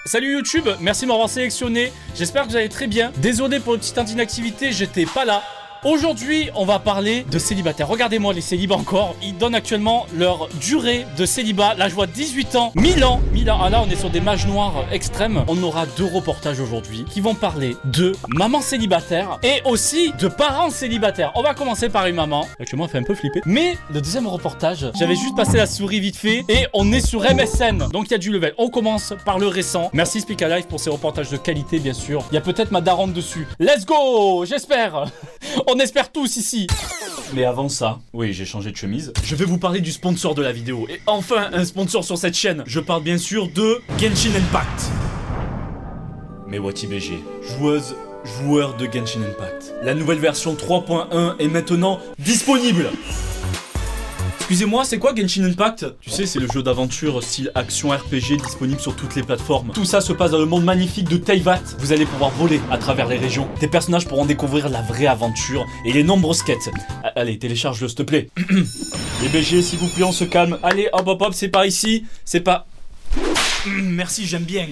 Salut YouTube, merci de m'avoir sélectionné. J'espère que vous allez très bien. Désolé pour le petit temps d'inactivité, j'étais pas là. Aujourd'hui, on va parler de célibataires. Regardez-moi les célibats encore. Ils donnent actuellement leur durée de célibat. Là, je vois 18 ans, 1000 ans. Ah là, on est sur des mages noirs extrêmes. On aura 2 reportages aujourd'hui qui vont parler de maman célibataire et aussi de parents célibataires. On va commencer par une maman. Actuellement, elle fait un peu flipper. Mais le deuxième reportage, j'avais juste passé la souris vite fait et on est sur MSN. Donc, il y a du level. On commence par le récent. Merci Speak Alive pour ces reportages de qualité, bien sûr. Il y a peut-être ma daronne dessus. Let's go, j'espère. On espère tous ici. Mais avant ça, oui, j'ai changé de chemise. Je vais vous parler du sponsor de la vidéo. Et enfin, un sponsor sur cette chaîne. Je parle bien sûr de Genshin Impact. Mais WatiBG, joueur de Genshin Impact. La nouvelle version 3.1 est maintenant disponible. Excusez-moi, c'est quoi Genshin Impact? Tu sais, c'est le jeu d'aventure style action RPG disponible sur toutes les plateformes. Tout ça se passe dans le monde magnifique de Teyvat. Vous allez pouvoir voler à travers les régions. Tes personnages pourront découvrir la vraie aventure et les nombreuses quêtes. Allez, télécharge-le s'il te plaît. Les BG, s'il vous plaît, on se calme. Allez, hop hop hop, c'est par ici. C'est pas... Merci, j'aime bien.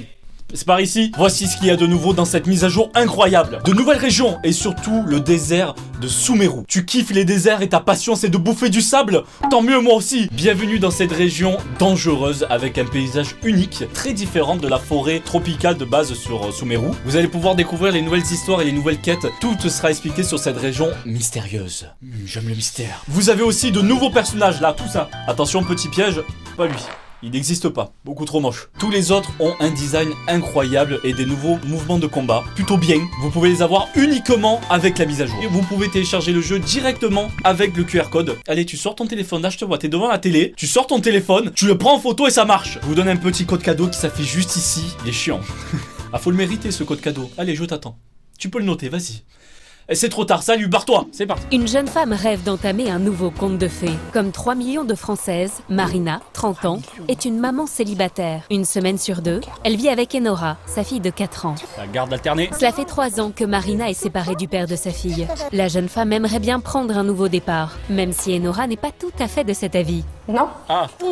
C'est par ici. Voici ce qu'il y a de nouveau dans cette mise à jour incroyable. De nouvelles régions et surtout le désert de Sumeru. Tu kiffes les déserts et ta passion c'est de bouffer du sable? Tant mieux, moi aussi. Bienvenue dans cette région dangereuse avec un paysage unique, très différent de la forêt tropicale de base sur Sumeru. Vous allez pouvoir découvrir les nouvelles histoires et les nouvelles quêtes. Tout sera expliqué sur cette région mystérieuse. J'aime le mystère. Vous avez aussi de nouveaux personnages là, tout ça. Attention, petit piège, pas lui. Il n'existe pas, beaucoup trop moche. Tous les autres ont un design incroyable et des nouveaux mouvements de combat plutôt bien. Vous pouvez les avoir uniquement avec la mise à jour. Et vous pouvez télécharger le jeu directement avec le QR code. Allez, tu sors ton téléphone, là je te vois, t'es devant la télé, tu sors ton téléphone, tu le prends en photo et ça marche. Je vous donne un petit code cadeau qui s'affiche juste ici. Il est chiant. Ah, faut le mériter ce code cadeau. Allez, je t'attends. Tu peux le noter, vas-y. C'est trop tard, salut, barre-toi, c'est parti. Une jeune femme rêve d'entamer un nouveau conte de fées. Comme 3 millions de Françaises, Marina, 30 ans, est une maman célibataire. Une semaine sur 2, elle vit avec Enora, sa fille de 4 ans. La garde alternée. Cela fait 3 ans que Marina est séparée du père de sa fille. La jeune femme aimerait bien prendre un nouveau départ, même si Enora n'est pas tout à fait de cet avis. Non. Ah. Non.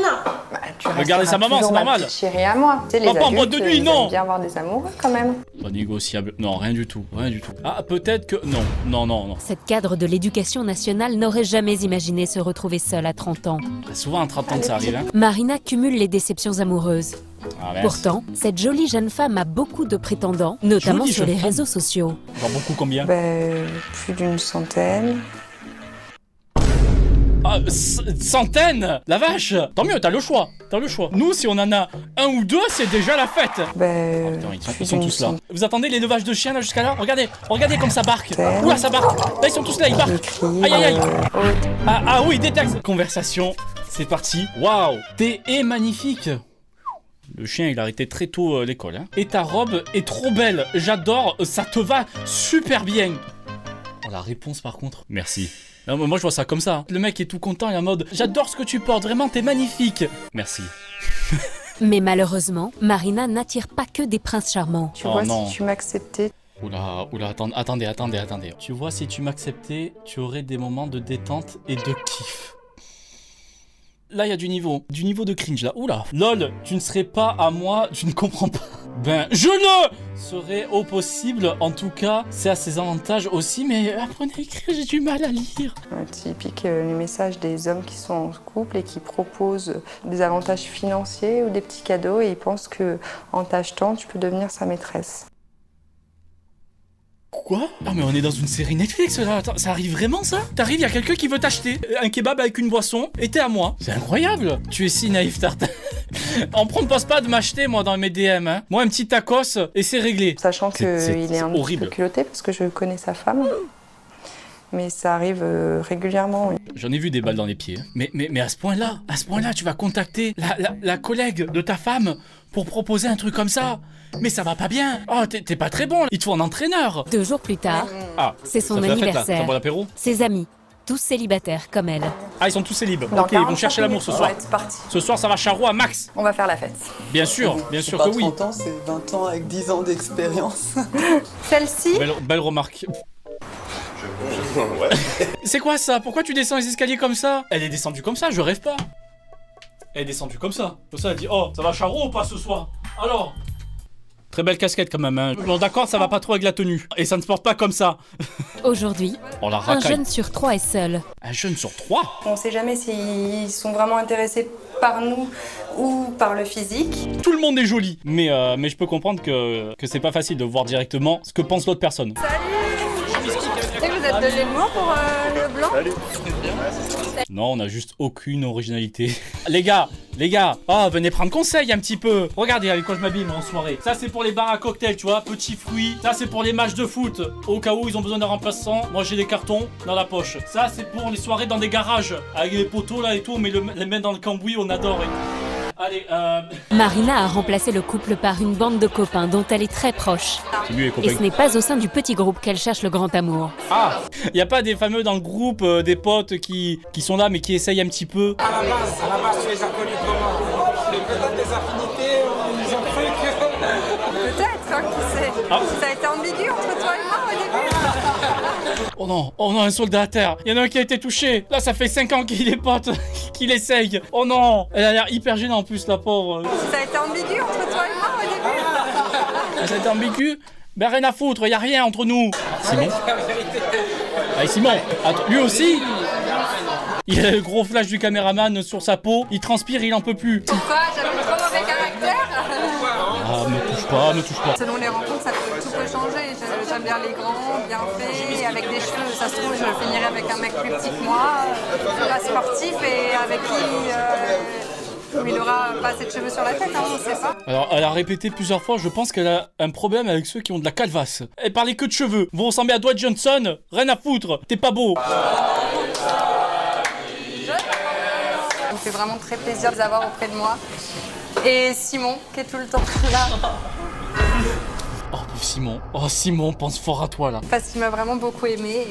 Bah, tu regardez sa maman, c'est normal. Chérie à moi. Tu sais, les Papa, en boîte de nuit, ils non. aiment bien avoir des amoureux quand même. Pas négociable. Non, rien du tout, rien du tout. Ah, peut-être que... Non, non, non, non. Cette cadre de l'éducation nationale n'aurait jamais imaginé se retrouver seule à 30 ans. Souvent à 30 ans que ça arrive, hein. Marina cumule les déceptions amoureuses. Ah, pourtant, cette jolie jeune femme a beaucoup de prétendants, notamment Jolie sur les jeune réseaux sociaux. Genre beaucoup combien? Plus d'une centaine. Ah, centaines. La vache. Tant mieux, t'as le choix. T'as le choix. Nous, si on en a un ou deux, c'est déjà la fête. Oh, putain, ils sont tous là. Vous attendez les levages de chiens là jusqu'à là? Regardez, regardez comme ça barque. Oula, ça barque. Là, ils sont tous là, ils barquent. Aïe, aïe, aïe. Ah oui, détecte. Conversation. C'est parti. Waouh. T'es magnifique. Le chien, il a arrêté très tôt l'école. Hein. Et ta robe est trop belle. J'adore. Ça te va super bien. Oh, la réponse, par contre. Merci. Non, moi, je vois ça comme ça. Le mec est tout content, il est en mode « J'adore ce que tu portes, vraiment, t'es magnifique. » Merci. Mais malheureusement, Marina n'attire pas que des princes charmants. Tu vois, si tu m'acceptais... Oula, attendez. Tu vois, si tu m'acceptais, tu aurais des moments de détente et de kiff. Là, il y a du niveau de cringe, là. Oula. Lol, tu ne serais pas à moi, tu ne comprends pas. Ben, je le serais au possible. En tout cas, c'est à ses avantages aussi, mais apprenez à écrire, j'ai du mal à lire. Typique les messages des hommes qui sont en couple et qui proposent des avantages financiers ou des petits cadeaux et ils pensent que en t'achetant, tu peux devenir sa maîtresse. Quoi? Ah mais on est dans une série Netflix là, attends, ça arrive vraiment ça? T'arrives, il y a quelqu'un qui veut t'acheter un kebab avec une boisson et t'es à moi. C'est incroyable. Tu es si naïf, Tartin. On propose pas de m'acheter moi dans mes DM, hein. Moi un petit tacos et c'est réglé. Sachant qu'il est un petit peu culotté parce que je connais sa femme. Mais ça arrive régulièrement, oui. J'en ai vu des balles dans les pieds. Mais à ce point-là, tu vas contacter la collègue de ta femme pour proposer un truc comme ça. Mais ça va pas bien. Oh, t'es pas très bon. Il te faut un entraîneur. 2 jours plus tard, c'est son anniversaire. Ses amis, tous célibataires comme elle. Ah, ils sont tous célibes. Ok, ils vont chercher l'amour ce soir. Ouais, c'est parti. Ce soir, ça va charro à max. On va faire la fête. Bien sûr que oui. C'est pas 30 ans, c'est 20 ans avec 10 ans d'expérience. Celle-ci. Belle remarque. Ouais. C'est quoi ça? Pourquoi tu descends les escaliers comme ça? Elle est descendue comme ça, je rêve pas. Elle est descendue comme ça. Comme ça, elle dit, oh, ça va Charo ou pas ce soir? Alors? Très belle casquette quand même, hein. Bon d'accord, ça va pas trop avec la tenue. Et ça ne se porte pas comme ça. Aujourd'hui, Oh la un racaille. jeune sur 3 est seul. Un jeune sur 3? On ne sait jamais s'ils sont vraiment intéressés par nous ou par le physique. Tout le monde est joli. Mais je peux comprendre que c'est pas facile de voir directement ce que pense l'autre personne. Et vous êtes de l'élément pour le blanc? Non, on a juste aucune originalité. Les gars, oh, venez prendre conseil un petit peu. Regardez avec quoi je m'habille moi en soirée. Ça c'est pour les bars à cocktails, tu vois, petits fruits. Ça c'est pour les matchs de foot. Au cas où ils ont besoin d'un remplaçant, moi j'ai des cartons dans la poche. Ça c'est pour les soirées dans des garages. Avec les poteaux là et tout, on met les mains dans le cambouis, on adore. Allez, Marina a remplacé le couple par une bande de copains dont elle est très proche. c'est lui les Et copains. ce n'est pas au sein du petit groupe qu'elle cherche le grand amour. Ah, y a pas des fameux dans le groupe, des potes qui sont là mais qui essayent un petit peu. À la base, tu les as connus comment? Peut-être des affinités, ils ont cru que... Peut-être, hein, qui sait. Ah. Ça a été ambigu entre toi et moi au début. Oh non, un soldat à terre. Il y en a un qui a été touché. Là, ça fait 5 ans qu'il est pote, qu'il essaye. Oh non, elle a l'air hyper gênante en plus, la pauvre. Ça a été ambigu entre toi et moi au début. Ça a été ambigu. Ben rien à foutre, y a rien entre nous. Simon. Allez Simon, attends, lui aussi. Il a le gros flash du caméraman sur sa peau. Il transpire, il en peut plus. Pourquoi? J'avais trop mauvais caractère. Ah, me touche pas. Selon les rencontres, tout peut changer. J'aime bien les grands, bien faits, avec des cheveux. Ça se trouve, je finirai avec un mec plus petit que moi, pas sportif et avec qui il aura pas assez de cheveux sur la tête, hein, on sait pas. Alors, elle a répété plusieurs fois, je pense qu'elle a un problème avec ceux qui ont de la calvasse. Elle parlait que de cheveux. Vous ressemblez à Dwight Johnson, rien à foutre, t'es pas beau. Ça me fait vraiment très plaisir de les avoir auprès de moi. Et Simon, qui est tout le temps là. Oh, pauvre Simon. Oh, Simon, pense fort à toi, là. Parce qu'il m'a vraiment beaucoup aimé.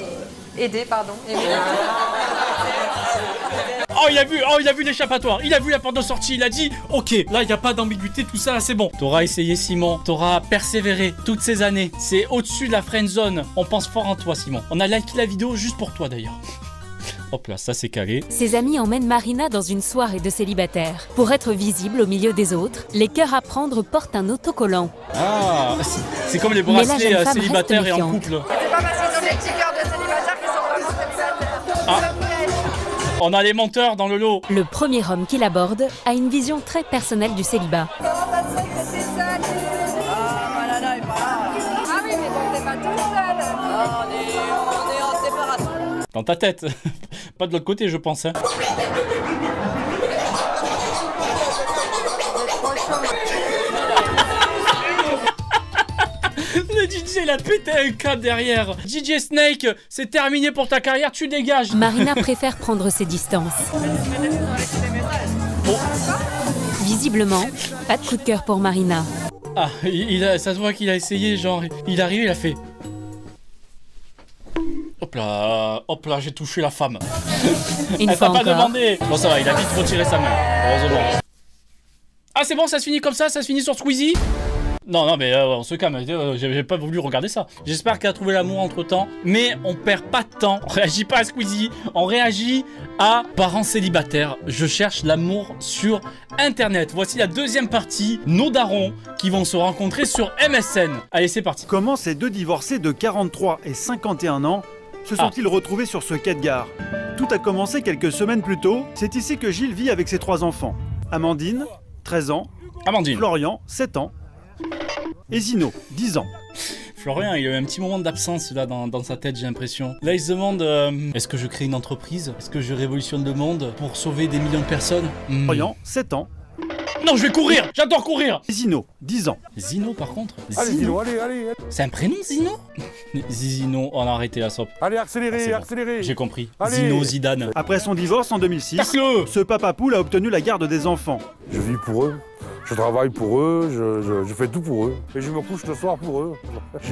Aidé, pardon. Aimé. Oh, il a vu l'échappatoire. Il a vu la porte de sortie. Il a dit, ok, là, il n'y a pas d'ambiguïté, tout ça, là, c'est bon. T'auras essayé, Simon. T'auras persévéré toutes ces années. C'est au-dessus de la friend zone. On pense fort en toi, Simon. On a liké la vidéo juste pour toi, d'ailleurs. Hop là, ça c'est calé. Ses amis emmènent Marina dans une soirée de célibataires. Pour être visible au milieu des autres, les cœurs à prendre portent un autocollant. Ah, c'est comme les Mais la bracelets jeune femme célibataires reste et en méfiante. couple. C'est pas parce qu'ils ont des petits cœurs de célibataires qu'ils sont vraiment célibataires. On a les menteurs dans le lot. Le premier homme qu'il aborde a une vision très personnelle du célibat. Comment ça se fait que t'es seul? Ah, Malala est pas là. Ah oui, mais bon, t'es pas tout seul. Ah, on est en séparation. Dans ta tête. Pas de l'autre côté, je pense. Hein. Le DJ, il a pété un câble derrière. DJ Snake, c'est terminé pour ta carrière, tu dégages. Marina préfère prendre ses distances. Visiblement, pas de coup de cœur pour Marina. Ah, ça se voit qu'il a essayé, genre, il est arrivé, il a fait... Hop là, j'ai touché la femme. Une Elle fois t'a pas encore, demandé. Bon, ça va, il a vite retiré sa main, heureusement. Ah, c'est bon, ça se finit comme ça se finit sur Squeezie? Non, mais on se calme, j'ai pas voulu regarder ça. J'espère qu'elle a trouvé l'amour entre temps, mais on perd pas de temps. On réagit pas à Squeezie, on réagit à parents célibataires. Je cherche l'amour sur internet. Voici la deuxième partie, nos darons qui vont se rencontrer sur MSN. Allez, c'est parti. Comment ces deux divorcés de 43 et 51 ans se sont-ils retrouvés sur ce quai de gare? Tout a commencé quelques semaines plus tôt. C'est ici que Gilles vit avec ses 3 enfants. Amandine, 13 ans. Amandine. Florian, 7 ans. Et Zino, 10 ans. Florian, il a eu un petit moment d'absence là dans sa tête, j'ai l'impression. Là, il se demande est-ce que je crée une entreprise? Est-ce que je révolutionne le monde pour sauver des millions de personnes? Florian, 7 ans. Non, je vais courir! J'adore courir! Et Zino, 10 ans. Zino, par contre? Allez, Zino, allez. C'est un prénom, Zino? Zino, on a arrêté la sope. Allez, accélérez, C'est bon. accélérez. J'ai compris. Allez. Zino, Zidane. Après son divorce en 2006, Tacle-le! ce papa poule a obtenu la garde des enfants. Je vis pour eux. Je travaille pour eux, je fais tout pour eux. Et je me couche le soir pour eux.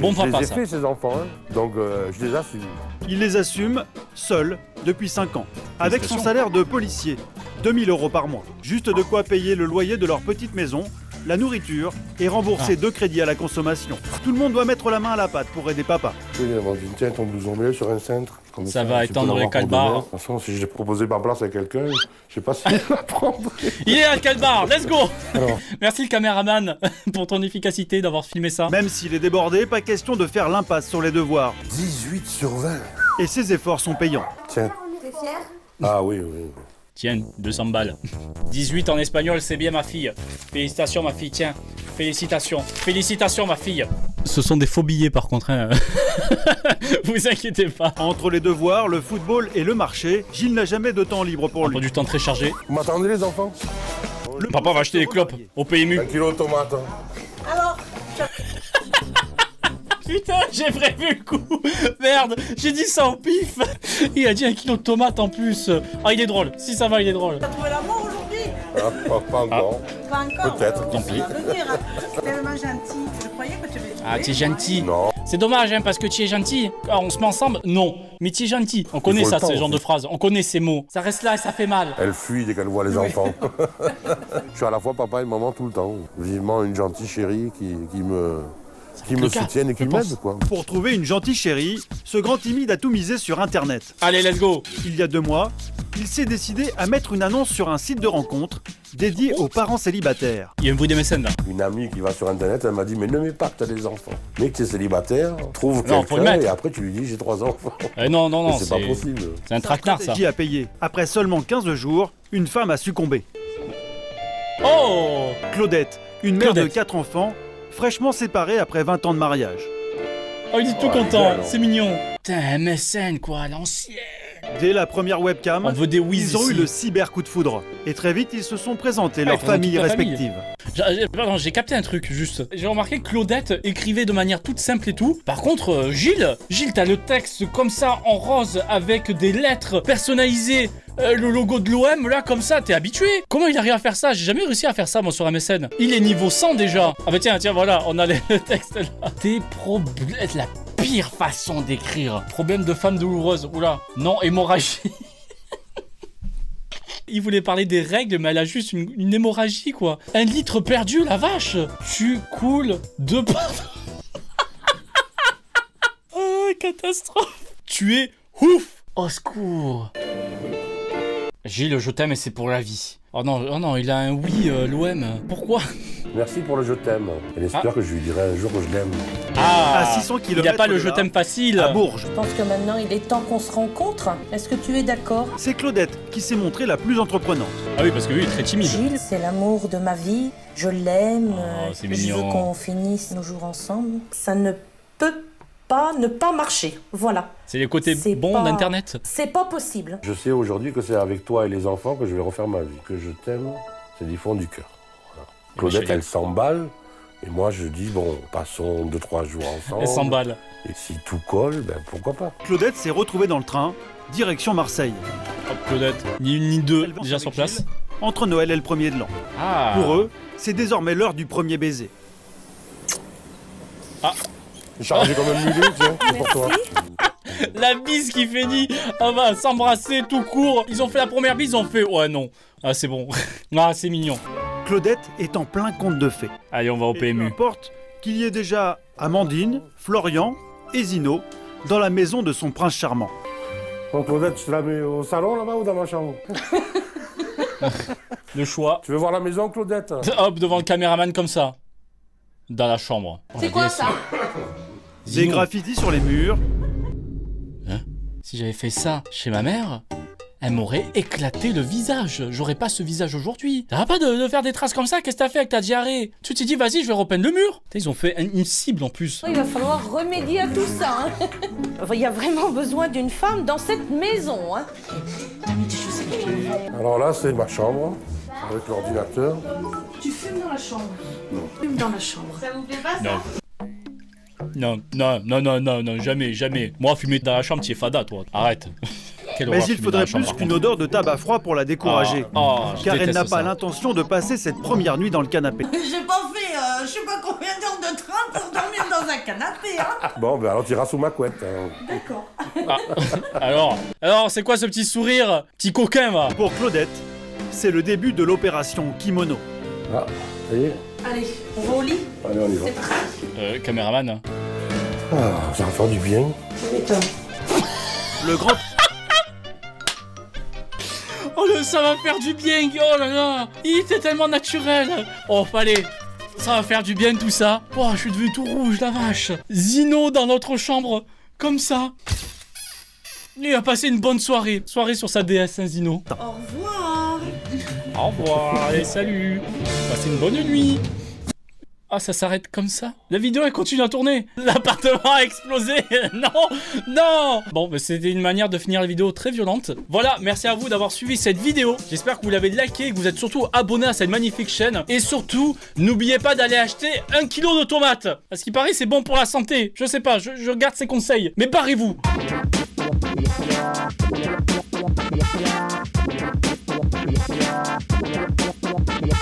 Bon je papa, les ai ça. fait, ces enfants, hein. Donc je les assume. Il les assume seul depuis 5 ans, avec son Félicitations. salaire de policier, 2000 € par mois. Juste de quoi payer le loyer de leur petite maison, la nourriture et rembourser 2 crédits à la consommation. Tout le monde doit mettre la main à la pâte pour aider papa. Oui, Amandine, tiens ton blouson bleu sur un cintre. Comme Ça va tu peux étendre les l'avoir pour calbars. demain. De toute façon, si j'ai proposé ma place à quelqu'un, je sais pas s'il la prendrait. Il est à Calbar, let's go. Alors. Merci le caméraman pour ton efficacité d'avoir filmé ça. Même s'il est débordé, pas question de faire l'impasse sur les devoirs. 18 sur 20. Et ses efforts sont payants. Tiens. T'es fier? Ah oui, oui. Tiens, 200 balles. 18 en espagnol, c'est bien ma fille. Félicitations ma fille, tiens. Félicitations. Félicitations ma fille. Ce sont des faux billets par contre, hein. Vous inquiétez pas. Entre les devoirs, le football et le marché, Gilles n'a jamais de temps libre pour On lui. prend du temps très chargé. Vous m'attendez les enfants? Papa va acheter des clopes au PMU. 1 kilo de tomates. Hein. Putain, j'ai prévu le coup. Merde, j'ai dit ça au pif. Il a dit 1 kilo de tomates en plus. Ah, il est drôle. Si ça va, il est drôle. T'as trouvé l'amour aujourd'hui? Pas encore. Pas encore. Peut-être. Tant pis. C'est tellement gentil. Je croyais que tu l'avais trouvé. Ah, tu es gentil. Non. C'est dommage, hein, parce que tu es gentil. Ah, on se met ensemble? Non. Mais tu es gentil. On connaît faut ça, le temps, ce genre aussi. de phrases. On connaît ces mots. Ça reste là et ça fait mal. Elle fuit dès qu'elle voit les enfants. Je suis à la fois papa et maman tout le temps. Vivement une gentille chérie qui me le cas, soutienne et qui je pense. m'aide, quoi. Pour trouver une gentille chérie, ce grand timide a tout misé sur Internet. Allez, let's go. Il y a 2 mois, il s'est décidé à mettre une annonce sur un site de rencontre dédié aux parents célibataires. Il y a un bruit des mécènes là. Une amie qui va sur Internet, elle m'a dit, mais ne mets pas que t'as des enfants. Mais que t'es célibataire, trouve Non, faut le quelqu'un mettre. et après tu lui dis, j'ai 3 enfants. Non, non, Mais non, c'est pas possible. C'est un traquenard ça. Stratégie à payer. Après seulement 15 jours, une femme a succombé. Oh. Claudette, une mère de Claudette. 4 enfants, fraîchement séparée après 20 ans de mariage. Oh, il est tout Oh, content. rigole. C'est mignon. Putain, MSN quoi, l'ancienne. Dès la première webcam, On veut des whiz ils ont eu ici. le cyber coup de foudre. Et très vite, ils se sont présentés Ah, leurs ils présentent familles toute la famille. respectives. Pardon, j'ai capté un truc juste. J'ai remarqué que Claudette écrivait de manière toute simple et tout. Par contre, Gilles, t'as le texte comme ça en rose avec des lettres personnalisées. Le logo de l'OM là comme ça, t'es habitué. Comment il arrive à faire ça? J'ai jamais réussi à faire ça moi sur MSN. Il est niveau 100 déjà. Ah bah tiens, voilà, on a le texte là. Tes problèmes, la pire façon d'écrire. Problème de femme douloureuse. Oula, non, hémorragie. Il voulait parler des règles, mais elle a juste une hémorragie, quoi. 1 litre perdu, la vache. Tu coules de partout. Oh, catastrophe. Tu es ouf. Au secours. Gilles, je t'aime et c'est pour la vie. Oh non, il a un oui, l'OM. Pourquoi? Merci pour le je t'aime. Elle espère que je lui dirai un jour que je l'aime. Ah, À 600 il n'y a pas km le de je là, t'aime facile. À Bourges, Je pense que maintenant il est temps qu'on se rencontre. Est-ce que tu es d'accord? c'est Claudette qui s'est montrée la plus entreprenante. Ah oui, parce que lui, il est très timide. Gilles, c'est l'amour de ma vie. Je l'aime. Oh, c'est je veux mignon. qu'on finisse nos jours ensemble. Ça ne peut pas ne pas marcher. Voilà. C'est les côtés C'est bons pas- d'Internet. C'est pas possible. Je sais aujourd'hui que c'est avec toi et les enfants que je vais refaire ma vie. Que je t'aime, c'est du fond du cœur. Voilà. Claudette, chérie. elle s'emballe. Et moi, je dis, bon, passons 2-3 jours ensemble. Elle s'emballe. Et si tout colle, ben pourquoi pas. Claudette s'est retrouvée dans le train, direction Marseille. Hop, Claudette. Ni une ni deux, Elle va déjà avec sur place. Gilles, entre Noël et le 1er de l'an. Ah. Pour eux, c'est désormais l'heure du premier baiser. J'ai chargé comme un mulet, tiens, c'est pour toi. La bise qui finit, on va s'embrasser tout court. Ils ont fait la première bise, ils ont fait ouais non. Ah c'est bon. Ah c'est mignon. Claudette est en plein conte de fées. Allez on va au Et peu PMU. importe qu'il y ait déjà Amandine, Florian et Zino dans la maison de son prince charmant. Bon, Claudette, tu te la mets au salon là-bas ou dans ma chambre? Le choix. Tu veux voir la maison, Claudette? Hop devant le caméraman comme ça. Dans la chambre. C'est quoi ça? Des Zino. graffitis sur les murs, Si j'avais fait ça chez ma mère, elle m'aurait éclaté le visage. J'aurais pas ce visage aujourd'hui. T'as pas de faire des traces comme ça? Qu'est-ce que t'as fait avec ta diarrhée? Tu t'es dit, vas-y, je vais repeindre le mur. Putain, ils ont fait une cible en plus. Il va falloir remédier à tout ça. Hein. Il y a vraiment besoin d'une femme dans cette maison. Hein. Alors là, c'est ma chambre, avec l'ordinateur. Tu fumes dans la chambre. Fume dans la chambre. Ça vous plaît pas ça? Non, jamais. Moi, fumer dans la chambre, tu es fada, toi. Arrête. Quelle mais horreur, il fumer dans la faudrait chambre, plus par qu'une contre. odeur de tabac froid pour la décourager. Je Car elle déteste n'a pas ça. l'intention de passer cette première nuit dans le canapé. J'ai pas fait je sais pas combien d'heures de train pour dormir dans un canapé. Hein. Bon, ben alors tu iras sous ma couette. Hein. D'accord. Alors, c'est quoi ce petit sourire? Petit coquin, va. Pour Claudette, c'est le début de l'opération Kimono. Ah, ça y est, Allez, on va au lit? Allez, on y va. C'est parti. Caméraman. Ah, ça va faire du bien. Le grand... Oh, ça va faire du bien. Oh là là. Il était tellement naturel. Oh, allez. Ça va faire du bien tout ça. Oh, je suis devenu tout rouge, la vache. Zino dans notre chambre. Comme ça. Il a passé une bonne soirée. Soirée sur sa DS, hein, Zino. Au revoir. Au revoir et salut. Passez une bonne nuit. Ah, ça s'arrête comme ça? La vidéo, elle continue à tourner. L'appartement a explosé. Non, non. Bon, bah, c'était une manière de finir la vidéo très violente. Voilà, merci à vous d'avoir suivi cette vidéo. J'espère que vous l'avez liké et que vous êtes surtout abonné à cette magnifique chaîne. Et surtout, n'oubliez pas d'aller acheter 1 kg de tomates. Parce qu'il paraît c'est bon pour la santé. Je sais pas, je garde ces conseils. Mais barrez-vous. Yeah.